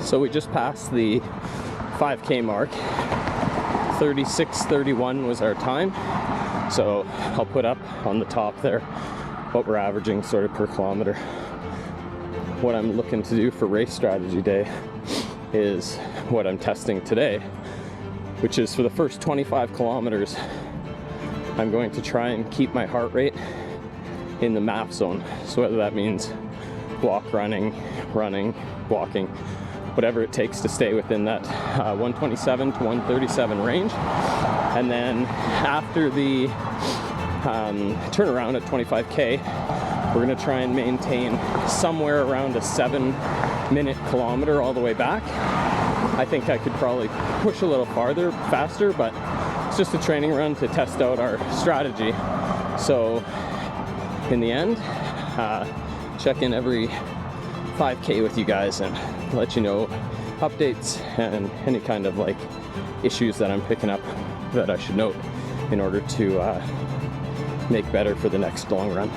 So we just passed the 5K mark. 36:31 was our time. So I'll put up on the top there what we're averaging sort of per kilometer. What I'm looking to do for race strategy day is what I'm testing today, which is for the first 25 kilometers, I'm going to try and keep my heart rate in the MAF zone. So whether that means walk, running, walking, whatever it takes to stay within that 127 to 137 range. And then after the turnaround at 25K, we're going to try and maintain somewhere around a 7-minute kilometer all the way back. I think I could probably push a little faster, but it's just a training run to test out our strategy. So in the end, check in every 5K with you guys and let you know updates and any kind of like issues that I'm picking up that I should note in order to make better for the next long run.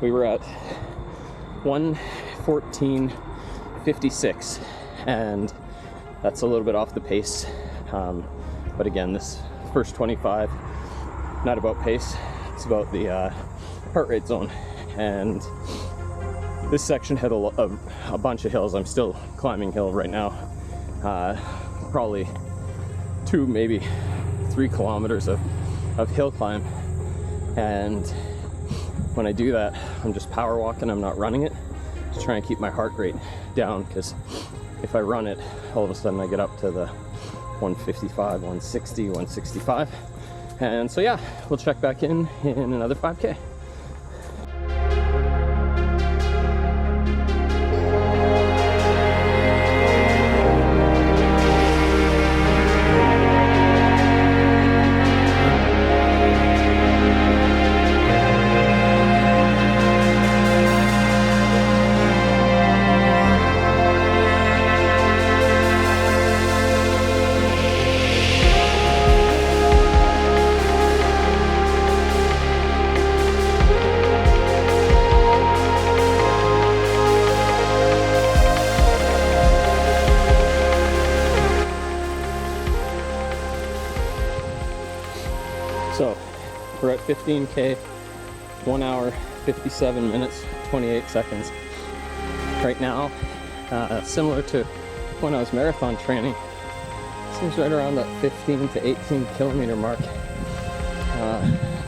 We were at 1:14:56, and that's a little bit off the pace. But again, this first 25, not about pace, it's about the heart rate zone. And this section had a bunch of hills. I'm still climbing hill right now. Probably 2, maybe 3 kilometers of hill climb. And when I do that, I'm just power walking, I'm not running it, to try and keep my heart rate down, because if I run it, all of a sudden I get up to the 155, 160, 165. And so yeah, we'll check back in another 5K. So we're at 15K, 1 hour, 57 minutes, 28 seconds. Right now, similar to when I was marathon training, seems right around that 15 to 18 kilometer mark.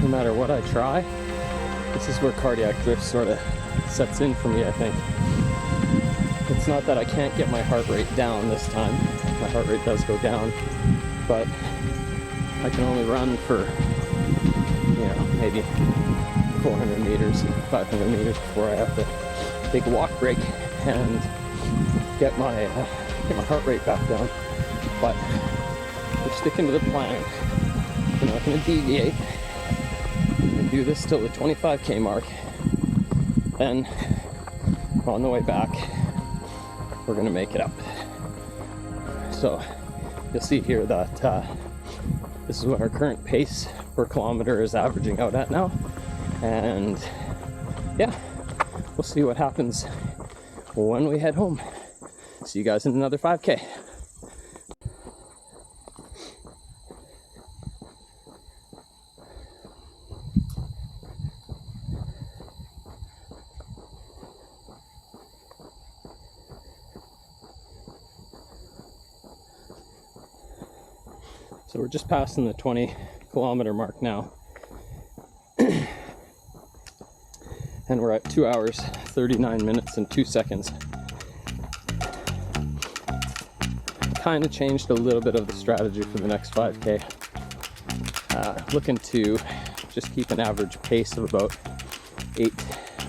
No matter what I try, this is where cardiac drift sort of sets in for me, I think. It's not that I can't get my heart rate down this time. My heart rate does go down, but I can only run for, maybe 400 meters, 500 meters before I have to take a walk break and get my heart rate back down. But we're sticking to the plan. We're not going to deviate. We're going to do this till the 25K mark. Then on the way back, we're gonna make it up. So you'll see here that this is what our current pace per kilometer is averaging out at now. And yeah, we'll see what happens when we head home. See you guys in another 5K. So we're just passing the 20-kilometer mark now. And we're at 2 hours, 39 minutes and 2 seconds. Kind of changed a little bit of the strategy for the next 5K. Looking to just keep an average pace of about 8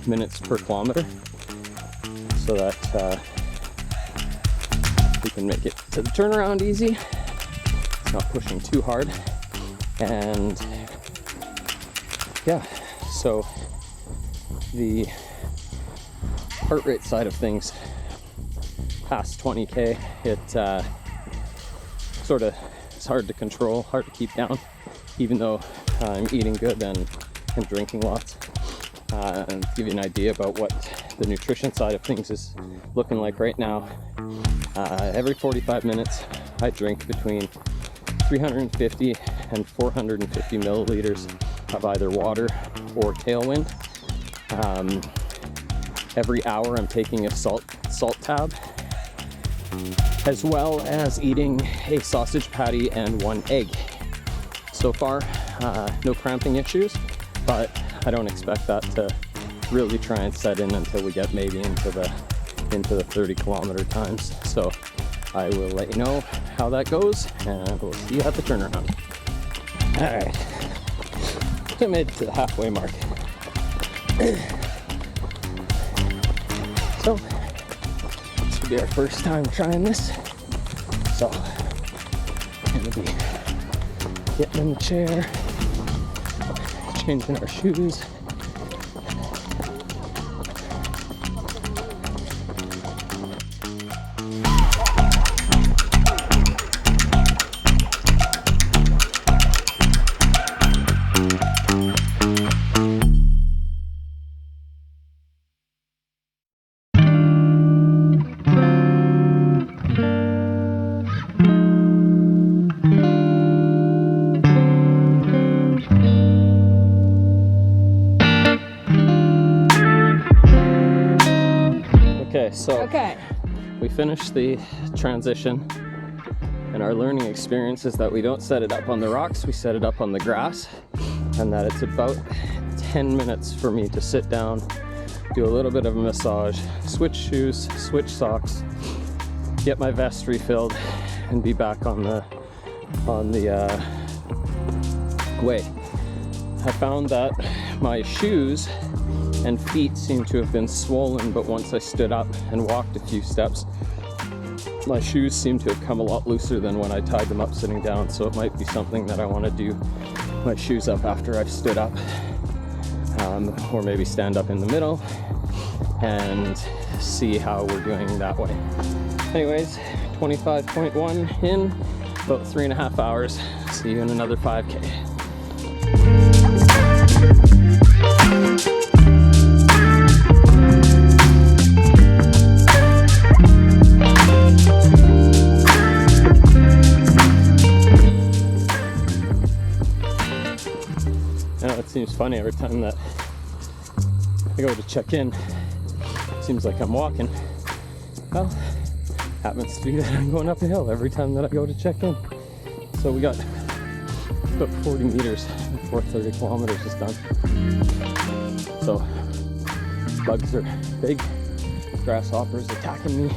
minutes per kilometer so that we can make it to the turnaround easy. Not pushing too hard. And yeah, so the heart rate side of things, past 20K, it sort of is hard to control, hard to keep down, even though I'm eating good and drinking lots. And to give you an idea about what the nutrition side of things is looking like right now, every 45 minutes I drink between 350 and 450 milliliters of either water or Tailwind. Every hour I'm taking a salt tab, as well as eating a sausage patty and 1 egg. So far, no cramping issues, but I don't expect that to really try and set in until we get maybe into the 30-kilometer times. So I will let you know how that goes, and we'll see you at the turnaround. All right, I made it to the halfway mark. So this will be our first time trying this. So I'm gonna be getting in the chair, changing our shoes. So we finished the transition, and our learning experience is that we don't set it up on the rocks, we set it up on the grass, and that it's about 10 minutes for me to sit down, do a little bit of a massage, switch shoes, switch socks, get my vest refilled, and be back on the way. I found that my shoes and feet seem to have been swollen, but once I stood up and walked a few steps, my shoes seem to have come a lot looser than when I tied them up sitting down. So it might be something that I want to do my shoes up after I've stood up, or maybe stand up in the middle and see how we're doing that way. Anyways, 25.1 in, about 3.5 hours. See you in another 5K. It seems funny every time that I go to check in, it seems like I'm walking. Well, happens to be that I'm going up a hill every time that I go to check in. So we got about 40 meters before 30 kilometers is done. So bugs are big, grasshoppers attacking me.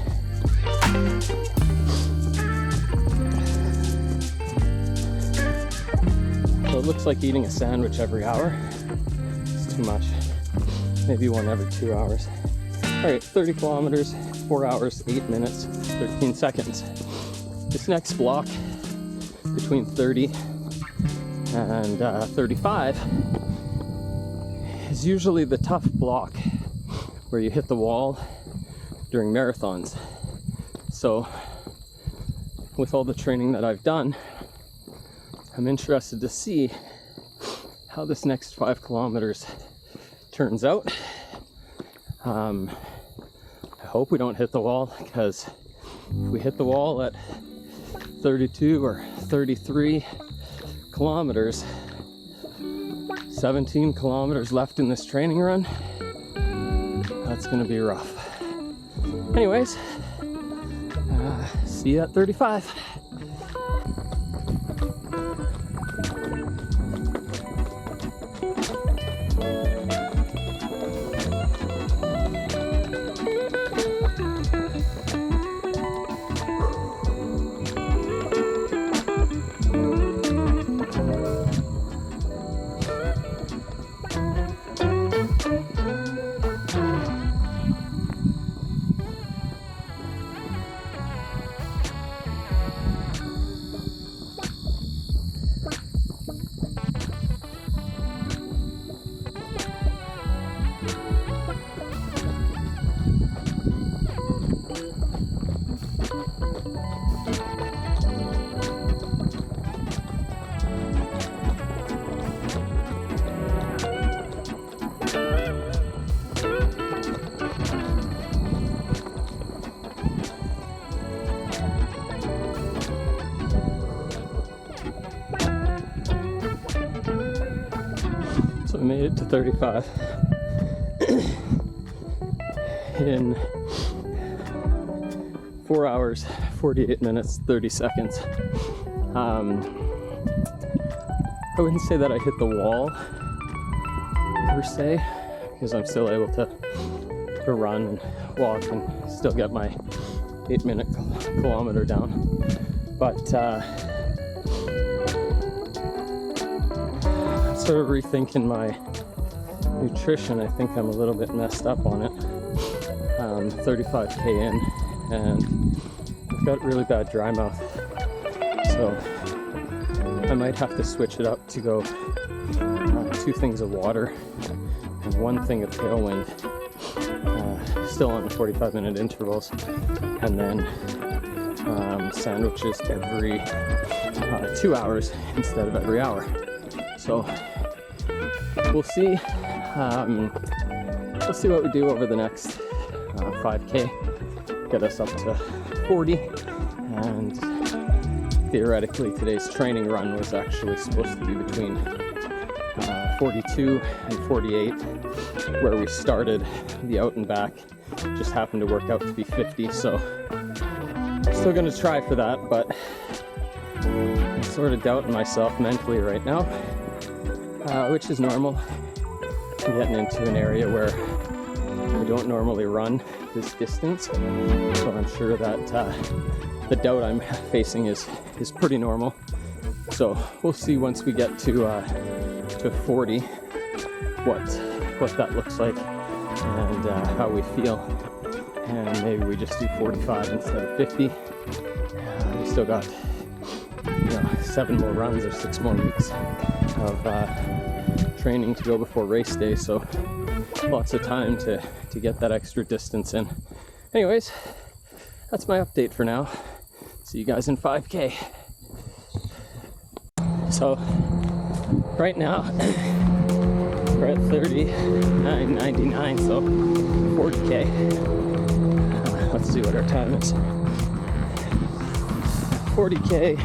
So it looks like eating a sandwich every hour. It's too much. Maybe one every 2 hours. All right, 30 kilometers, 4 hours, 8 minutes, 13 seconds. This next block between 30 and 35 is usually the tough block where you hit the wall during marathons. So with all the training that I've done, I'm interested to see how this next 5 kilometers turns out. I hope we don't hit the wall, because if we hit the wall at 32 or 33 kilometers, 17 kilometers left in this training run, that's gonna be rough. Anyways, see you at 35. So we made it to 35 in 4 hours, 48 minutes, 30 seconds. I wouldn't say that I hit the wall per se, because I'm still able to run and walk and still get my 8-minute kilometer down. But sort of rethinking my nutrition. I think I'm a little bit messed up on it. 35k in, and I've got really bad dry mouth, so I might have to switch it up to go 2 things of water and 1 thing of tailwind, still on the 45-minute intervals, and then sandwiches every 2 hours instead of every hour. So we'll see. We'll see what we do over the next 5k, get us up to 40, and theoretically today's training run was actually supposed to be between 42 and 48, where we started. The out and back just happened to work out to be 50, so I'm still going to try for that, but I'm sort of doubting myself mentally right now, which is normal. I'm getting into an area where I don't normally run this distance, so I'm sure that the doubt I'm facing is pretty normal. So we'll see once we get to 40 what that looks like and how we feel, and maybe we just do 45 instead of 50. We still got 7 more runs or 6 more weeks of training to go before race day, so lots of time to get that extra distance in. Anyways, that's my update for now. See you guys in 5k. So right now we're at 39.99, so 40k. Let's see what our time is. 40k,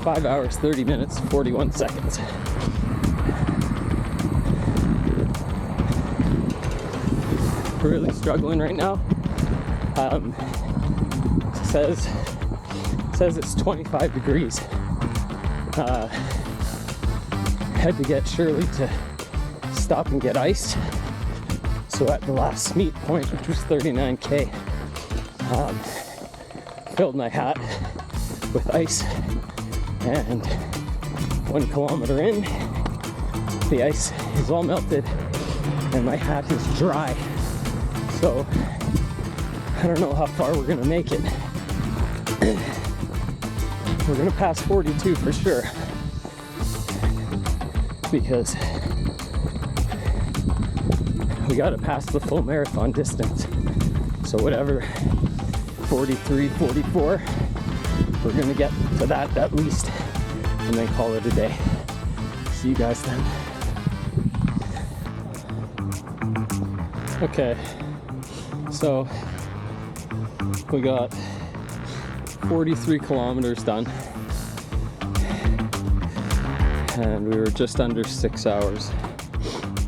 5 hours, 30 minutes, 41 seconds. Really struggling right now. Says it's 25 degrees. Had to get Shirley to stop and get ice. So at the last meet point, which was 39k, filled my hat with ice, and 1 kilometer in, the ice is all melted and my hat is dry. So I don't know how far we're gonna make it. We're gonna pass 42 for sure, we got to pass the full marathon distance. So whatever, 43, 44, we're gonna get to that at least, and then call it a day. See you guys then. Okay, so we got 43 kilometers done, and we were just under 6 hours.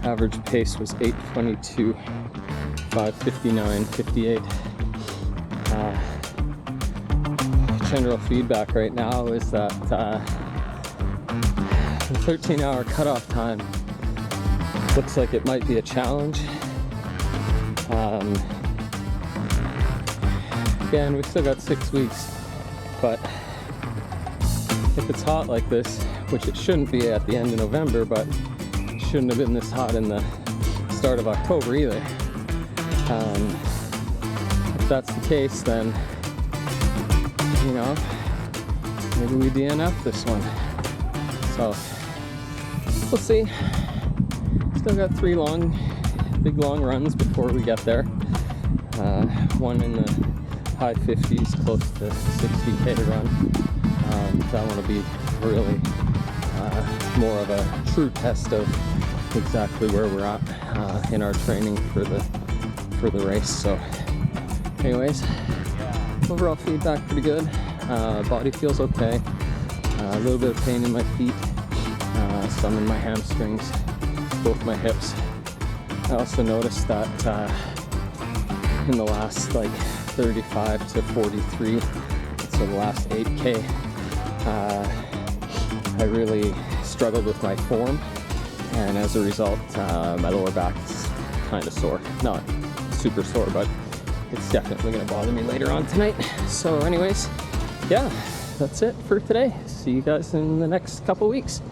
Average pace was 8:22, 5:59, 58. General feedback right now is that the 13-hour cutoff time looks like it might be a challenge. Again, we've still got 6 weeks, but if it's hot like this, which it shouldn't be at the end of November, but it shouldn't have been this hot in the start of October either. If that's the case, then you know, maybe we DNF this one. So we'll see. Still got 3 big long runs before we get there. One in the high 50s, close to 60K run. That one will be really more of a true test of exactly where we're at in our training for the race. So anyways, overall feedback pretty good. Body feels okay. A little bit of pain in my feet, some in my hamstrings, both my hips. I also noticed that in the last 35 to 43, so the last 8K, I really struggled with my form, and as a result, my lower back is kind of sore. Not super sore, but it's definitely going to bother me later on tonight. So anyways, yeah, that's it for today. See you guys in the next couple weeks.